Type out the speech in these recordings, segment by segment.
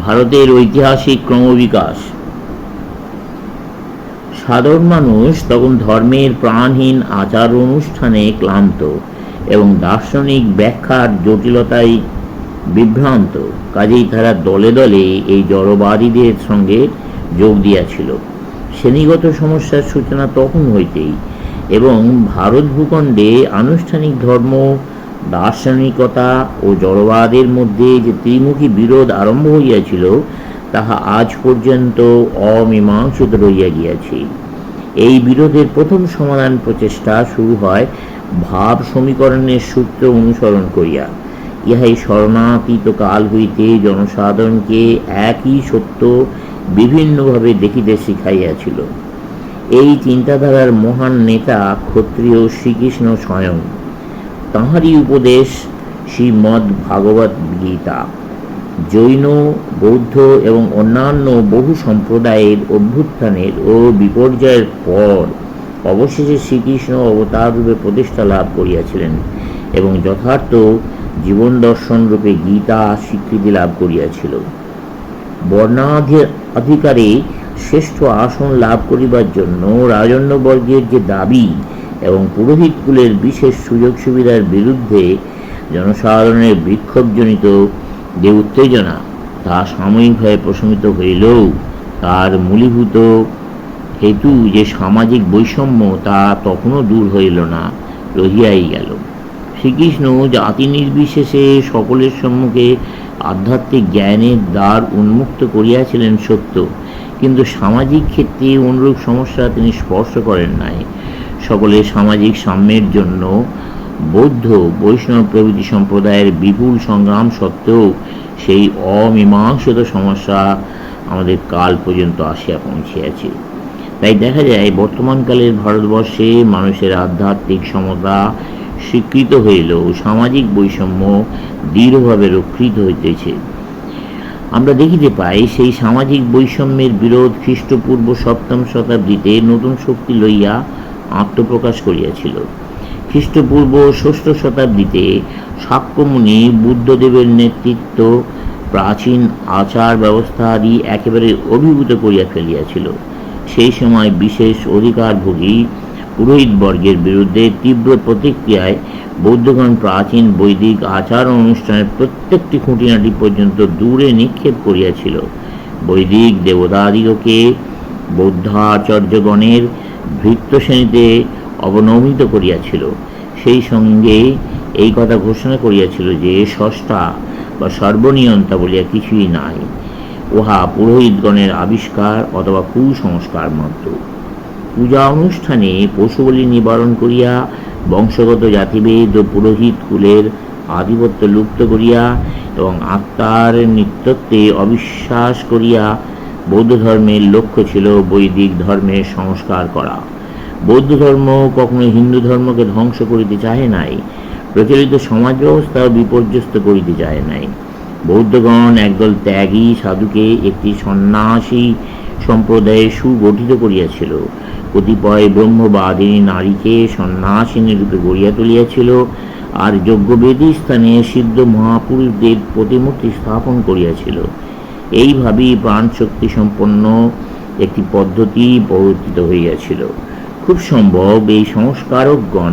ভারতের ঐতিহাসিক ক্রমবিকাশ। সাধারণ মানুষ তখন ধর্মের প্রাণহীন আচার অনুষ্ঠানে ক্লান্ত এবং দার্শনিক ব্যাখ্যার জটিলতায় বিভ্রান্ত। কাজেই তারা দলে দলে এই জড়বাদীদের সঙ্গে যোগ দিয়াছিল। শ্রেণীগত সমস্যার সূচনা তখন হইতেই এবং ভারত ভূখণ্ডে আনুষ্ঠানিক ধর্ম, দার্শনিকতা ও জড়বাদের মধ্যে যে ত্রিমুখী বিরোধ আরম্ভ হইয়াছিল, তাহা আজ পর্যন্ত অমীমাংসিত রহিয়া গিয়াছে। এই বিরোধের প্রথম সমাধান প্রচেষ্টা শুরু হয় ভাব সমীকরণের সূত্র অনুসরণ করিয়া। ইহাই শরণাতীত কাল হইতে জনসাধারণকে একই সত্য বিভিন্নভাবে দেখিতে শিখাইয়াছিল। এই চিন্তাধারার মহান নেতা ক্ষত্রিয় শ্রীকৃষ্ণ স্বয়ং। তাঁহারই উপদেশ শ্রীমদ্ ভাগবত গীতা। জৈন, বৌদ্ধ এবং অন্যান্য বহু সম্প্রদায়ের অভ্যুত্থানের ও বিপর্যয়ের পর অবশেষে শ্রীকৃষ্ণ অবতার রূপে প্রতিষ্ঠা লাভ করিয়াছিলেন এবং যথার্থ জীবন দর্শন রূপে গীতা স্বীকৃতি লাভ করিয়াছিল। বর্ণাধিকারে শ্রেষ্ঠ আসন লাভ করিবার জন্য রাজন্যবর্গের যে দাবি এবং পুরোহিত কুলের বিশেষ সুযোগ সুবিধার বিরুদ্ধে জনসাধারণের বিক্ষোভজনিত যে উত্তেজনা, তা সাময়িকভাবে প্রশমিত হইলেও তার মূলীভূত হেতু যে সামাজিক বৈষম্য, তা তখনও দূর হইল না, রহিয়াই গেল। শ্রীকৃষ্ণ জাতি নির্বিশেষে সকলের সম্মুখে আধ্যাত্মিক জ্ঞানের দ্বার উন্মুক্ত করিয়াছিলেন সত্য, কিন্তু সামাজিক ক্ষেত্রে অনুরূপ সমস্যা তিনি স্পর্শ করেন নাই। সকলের সামাজিক সাম্যের জন্য বৌদ্ধ, বৈষ্ণব প্রভৃতি সম্প্রদায়ের বিপুল সংগ্রাম সত্ত্বেও সেই অমীমাংসিত সমস্যা আমাদের কাল পর্যন্ত আসিয়া পৌঁছিয়াছে। তাই দেখা যায় বর্তমানকালের ভারতবর্ষে মানুষের আধ্যাত্মিক সমতা স্বীকৃত হইলেও সামাজিক বৈষম্য দৃঢ়ভাবে রক্ষিত হইতেছে। আমরা দেখিতে পাই সেই সামাজিক বৈষম্যের বিরোধ খ্রিস্টপূর্ব 7ম শতাব্দীতে নতুন শক্তি লইয়া আত্মপ্রকাশ করিয়াছিল। খ্রিস্টপূর্ব 6ষ্ঠ শতাব্দীতে শাক্যমুনি বুদ্ধদেবের নেতৃত্ব প্রাচীন আচার ব্যবস্থারই একেবারে অভিভূত করিয়া ফেলিয়াছিল। সেই সময় বিশেষ অধিকারভোগী পুরোহিতবর্গের বিরুদ্ধে তীব্র প্রতিক্রিয়ায় বৌদ্ধগণ প্রাচীন বৈদিক আচার অনুষ্ঠানের প্রত্যেকটি খুঁটিনাটি পর্যন্ত দূরে নিক্ষেপ করিয়াছিল। বৈদিক দেবতাদিগকে বৌদ্ধাচার্যগণের ভৃত্য শ্রেণীতে অবনমিত করিয়াছিল। সেই সঙ্গে এই কথা ঘোষণা করিয়াছিল যে স্রষ্টা বা সর্বনিয়ন্তা বলিয়া কিছুই নাই, উহা পুরোহিতগণের আবিষ্কার অথবা কুসংস্কার মাত্র। পূজা অনুষ্ঠানে পশুবলি নিবারণ করিয়া বংশগত জাতিভেদ ও পুরোহিত কুলের আধিপত্য লুপ্ত করিয়া এবং আত্মার নিত্যত্বে অবিশ্বাস করিয়া বৌদ্ধ ধর্মের লক্ষ্য ছিল বৈদিক ধর্মের সংস্কার করা। বৌদ্ধ ধর্ম কখনো হিন্দু ধর্মকে ধ্বংস করিতে চাহে নাই, প্রচলিত সমাজ ব্যবস্থাও বিপর্যস্ত করিতে চাহে নাই। বৌদ্ধগণ একদল ত্যাগী সাধুকে একটি সন্ন্যাসী সম্প্রদায়ে সুগঠিত করিয়াছিল। কতিপয় ব্রহ্মবাদিনী নারীকে সন্ন্যাসিনী রূপে গড়িয়া তুলিয়াছিল, আর যজ্ঞবেদী স্থানে সিদ্ধ মহাপুরুষদের প্রতিমূর্তি স্থাপন করিয়াছিল। এইভাবেই প্রাণশক্তি সম্পন্ন একটি পদ্ধতি প্রবর্তিত হইয়াছিল। খুব সম্ভব এই সংস্কারকগণ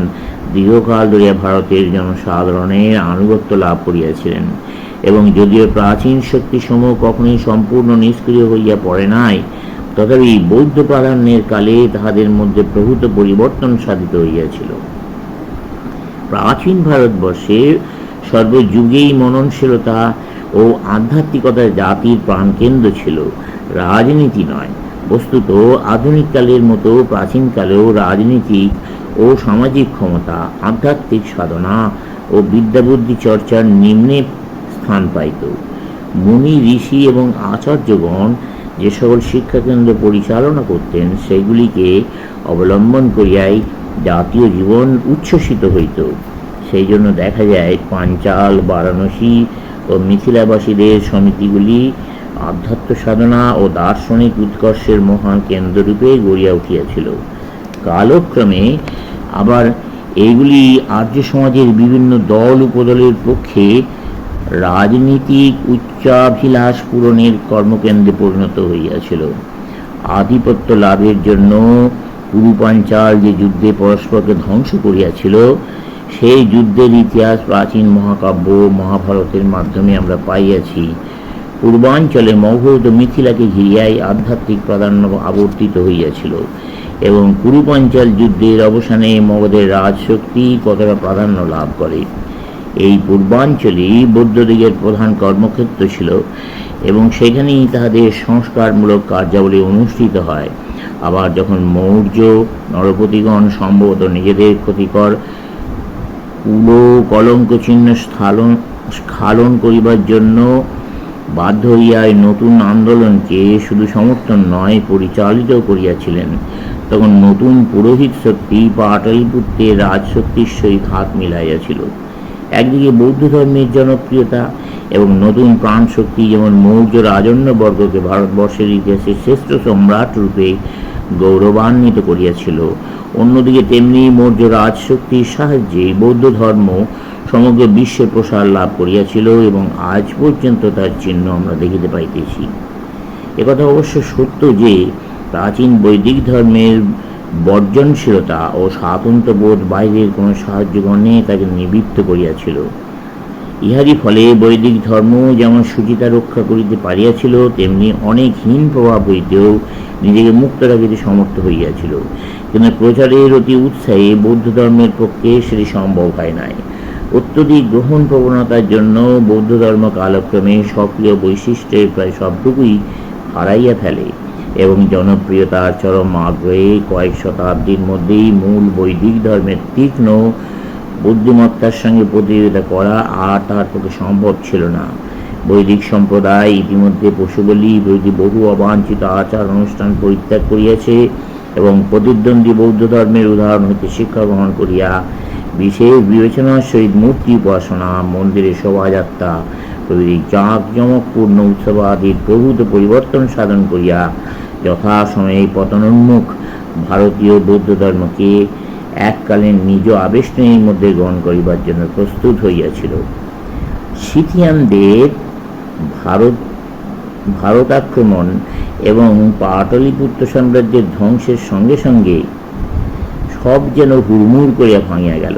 দীর্ঘকাল ধরিয়া ভারতের জনসাধারণের আনুগত্য লাভ করিয়াছিলেন এবং যদিও প্রাচীন শক্তিসমূহ কখনোই সম্পূর্ণ নিষ্ক্রিয় হইয়া পড়ে নাই, তথাপি বৌদ্ধ প্রাধান্যের কালে তাহাদের মধ্যে প্রভূত পরিবর্তন সাধিত হইয়াছিল। প্রাচীন ভারতবর্ষে সর্বযুগেই মননশীলতা ও আধ্যাত্মিকতার জাতির প্রাণকেন্দ্র ছিল, রাজনীতি নয়। বস্তুত আধুনিককালের মতো প্রাচীনকালেও রাজনীতিক ও সামাজিক ক্ষমতা, আধ্যাত্মিক সাধনা ও বিদ্যাবুদ্ধি চর্চার নিম্নে স্থান পাইত। মুনি, ঋষি এবং আচার্যগণ যে সকল শিক্ষাকেন্দ্র পরিচালনা করতেন, সেগুলিকে অবলম্বন করিয়াই জাতীয় জীবন উচ্ছ্বসিত হইত। সেই জন্য দেখা যায় পাঞ্চাল, বারাণসী ও মিথিলাবাসীদের সমিতিগুলি আধ্যাত্ম সাধনা ও দার্শনিক উৎকর্ষের মহান কেন্দ্ররূপে গড়িয়া উঠিয়াছিল। কালক্রমে আবার এইগুলি আর্য সমাজের বিভিন্ন দল উপদলের পক্ষে রাজনীতিক উচ্চাভিলাষ পূরণের কর্মকেন্দ্রে পরিণত হইয়াছিল। আধিপত্য লাভের জন্য কুরুপাঞ্চাল যে যুদ্ধে পরস্পরকে ধ্বংস করিয়াছিল, সেই যুদ্ধের ইতিহাস প্রাচীন মহাকাব্য মহাভারতের মাধ্যমে আমরা পাইয়াছি। পূর্বাঞ্চলে মগধ ও মিথিলাকে ঘিরিয়াই আধ্যাত্মিক প্রাধান্য আবর্তিত হইয়াছিল, এবং কুরুপাঞ্চাল যুদ্ধের অবসানে মগধের রাজশক্তি কতটা প্রাধান্য লাভ করে। এই পূর্বাঞ্চলই বৌদ্ধদিগের প্রধান কর্মক্ষেত্র ছিল, এবং সেখানেই তাহাদের সংস্কারমূলক কার্যাবলী অনুষ্ঠিত হয়। আবার যখন মৌর্য নরপতিগণ সম্ভবত নিজেদের ক্ষতিকর কুলো কলঙ্ক চিহ্ন স্খালন করিবার জন্য বাধ্য হইয়া নতুন আন্দোলনকে শুধু সমর্থন নয়, পরিচালিত করিয়াছিলেন, তখন নতুন পুরোহিত শক্তি পাটলিপুত্রের রাজশক্তির সহিত হাত মিলাইয়াছিল। একদিকে বৌদ্ধ ধর্মের জনপ্রিয়তা এবং নতুন প্রাণ শক্তি যেমন মৌর্য রাজন্যবর্গকে ভারতবর্ষের ইতিহাসে শ্রেষ্ঠ সম্রাট রূপে গৌরবান্বিত করিয়াছিল, অন্যদিকে তেমনি মৌর্য রাজশক্তির সাহায্যে বৌদ্ধ ধর্ম সমগ্র বিশ্বে প্রসার লাভ করিয়াছিল, এবং আজ পর্যন্ত তার চিহ্ন আমরা দেখিতে পাইতেছি। একথা অবশ্য সত্য যে প্রাচীন বৈদিক ধর্মের বর্জনশীলতা ও স্বাতন্ত্র্যবোধ বাইরের কোনো সাহায্যগণে তাকে নিবৃত্ত করিয়াছিল। ইহারই ফলে বৈদিক ধর্ম যেমন সুচিতা রক্ষা করিতে পারিয়াছিল, তেমনি অনেক হীন প্রভাব হইতেও নিজেকে মুক্ত রাখিতে সমর্থ হইয়াছিল। কিন্তু প্রচারের অতি উৎসাহে বৌদ্ধ ধর্মের পক্ষে সেটি সম্ভব হয় নাই। অত্যধিক গ্রহণ প্রবণতার জন্য বৌদ্ধ ধর্ম কালক্রমে সক্রিয় বৈশিষ্ট্যের প্রায় সবটুকুই হারাইয়া ফেলে, এবং জনপ্রিয়তার চরম আগ্রহে কয়েক শতাব্দীর মধ্যেই মূল বৈদিক ধর্মের তীক্ষ্ণ বুদ্ধিমত্তার সঙ্গে প্রতিযোগিতা করা আর তার পক্ষে সম্ভব ছিল না। বৈদিক সম্প্রদায় ইতিমধ্যে পশুবলি প্রভৃতি বহু অবাঞ্ছিত আচার অনুষ্ঠান পরিত্যাগ করিয়াছে, এবং প্রতিদ্বন্দ্বী বৌদ্ধ ধর্মের উদাহরণ হইতে শিক্ষা গ্রহণ করিয়া বিশেষ বিবেচনার সহিত মূর্তি উপাসনা, মন্দিরে শোভাযাত্রা প্রভৃতি জাঁকজমকপূর্ণ উৎসবাদির প্রভূত পরিবর্তন সাধন করিয়া যথাসময়ে পতনোন্মুখ ভারতীয় বৌদ্ধ ধর্মকে এককালীন নিজ আবেষ্টনীর মধ্যে গ্রহণ করিবার জন্য প্রস্তুত হইয়াছিল। সিথিয়ানদের ভারত আক্রমণ এবং পাটলিপুত্র সাম্রাজ্যের ধ্বংসের সঙ্গে সঙ্গে সব যেন হুড়মুড় করিয়া ভাঙিয়া গেল।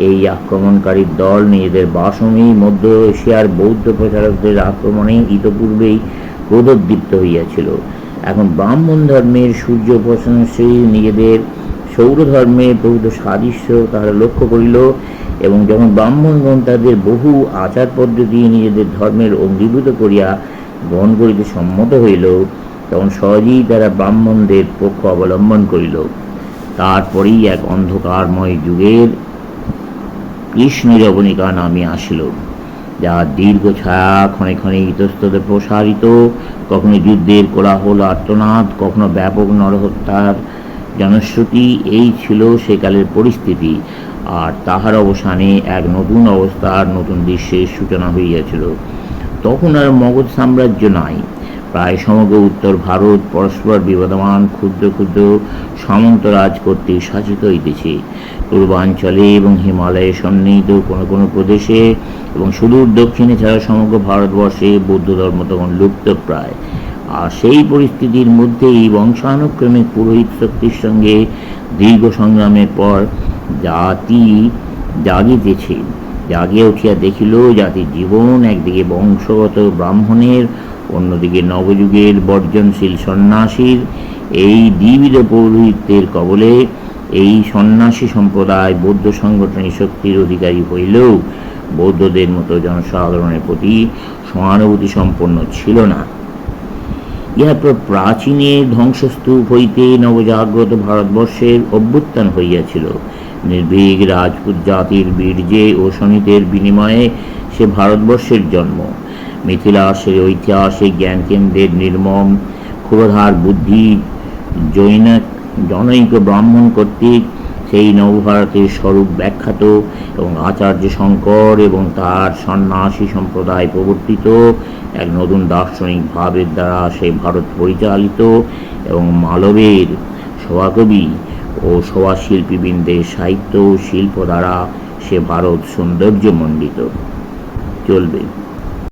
এই আক্রমণকারীর দল নিজেদের বাসভূমি মধ্য এশিয়ার বৌদ্ধ প্রচারকদের আক্রমণে ইতপূর্বেই ক্রোধোদ্দীপ্ত হইয়াছিল। এখন ব্রাহ্মণ ধর্মের সূর্য উপাসনাশ্রী নিজেদের সৌর ধর্মের প্রভূত সাদৃশ্য তাহারা লক্ষ্য করিল, এবং যখন ব্রাহ্মণগণ তাদের বহু আচার পদ্ধতি নিজেদের ধর্মের অঙ্গীভূত করিয়া গ্রহণ করিতে সম্মত হইল, তখন সহজেই তারা ব্রাহ্মণদের পক্ষ অবলম্বন করিল। তারপরেই এক অন্ধকারময় যুগের কৃষ্ণ যবনিকা নামিয়া আসিল, যার দীর্ঘ ছায়া ক্ষণে ক্ষণে ইতস্তত প্রসারিত, কখনো যুদ্ধের কোলাহল আর্তনাদ, কখনো ব্যাপক নরহত্যার জনশ্রুতি। এই ছিল সেকালের পরিস্থিতি, আর তাহার অবসানে এক নতুন অবস্থার নতুন দৃশ্যের সূচনা হইয়াছিল। তখন আর মগধ সাম্রাজ্য নাই, প্রায় সমগ্র উত্তর ভারত পরস্পর বিবদমান ক্ষুদ্র ক্ষুদ্র সামন্তরাজ কর্তৃক শাসিত হইতেছে। পূর্বাঞ্চলে এবং হিমালয়ে সন্নিহিত কোনো কোনো প্রদেশে এবং সুদূর দক্ষিণে ছাড়া সমগ্র ভারতবর্ষে বৌদ্ধ ধর্ম তখন লুপ্তপ্রায়। আর সেই পরিস্থিতির মধ্যেই বংশানুক্রমিক পুরোহিত শক্তির সঙ্গে দীর্ঘ সংগ্রামের পর জাতি জাগিতেছে। জাগিয়া উঠিয়া দেখিল জাতির জীবন একদিকে বংশগত ব্রাহ্মণের, অন্যদিকে নবযুগের বর্জনশীল সন্ন্যাসীর। এই দ্বিবিধ পৌরোহিত্যের কবলে এই সন্ন্যাসী সম্প্রদায় বৌদ্ধ সংগঠনের শক্তির অধিকারী হইলেও বৌদ্ধদের মতো জনসাধারণের প্রতি সহানুভূতি সম্পন্ন ছিল না। ইহার পর প্রাচীনের ধ্বংসস্তূপ হইতে নবজাগ্রত ভারতবর্ষের অভ্যুত্থান হইয়াছিল। নির্ভীক রাজপুত জাতির বীর্যে ও শোণিতের বিনিময়ে সে ভারতবর্ষের জন্ম। মিথিলাসের ঐতিহাসিক জ্ঞানকেন্দ্রের নির্মম ক্ষুরধার বুদ্ধি জনৈক ব্রাহ্মণ কর্তৃক সেই নবভারতের স্বরূপ ব্যাখ্যাত, এবং আচার্য শঙ্কর এবং তার সন্ন্যাসী সম্প্রদায় প্রবর্তিত এক নতুন দার্শনিক ভাবের দ্বারা সেই ভারত পরিচালিত, এবং মালবের সভাকবি ও সভাশিল্পীবৃন্দের সাহিত্য ও শিল্প দ্বারা সে ভারত সৌন্দর্যমণ্ডিত। চলবে।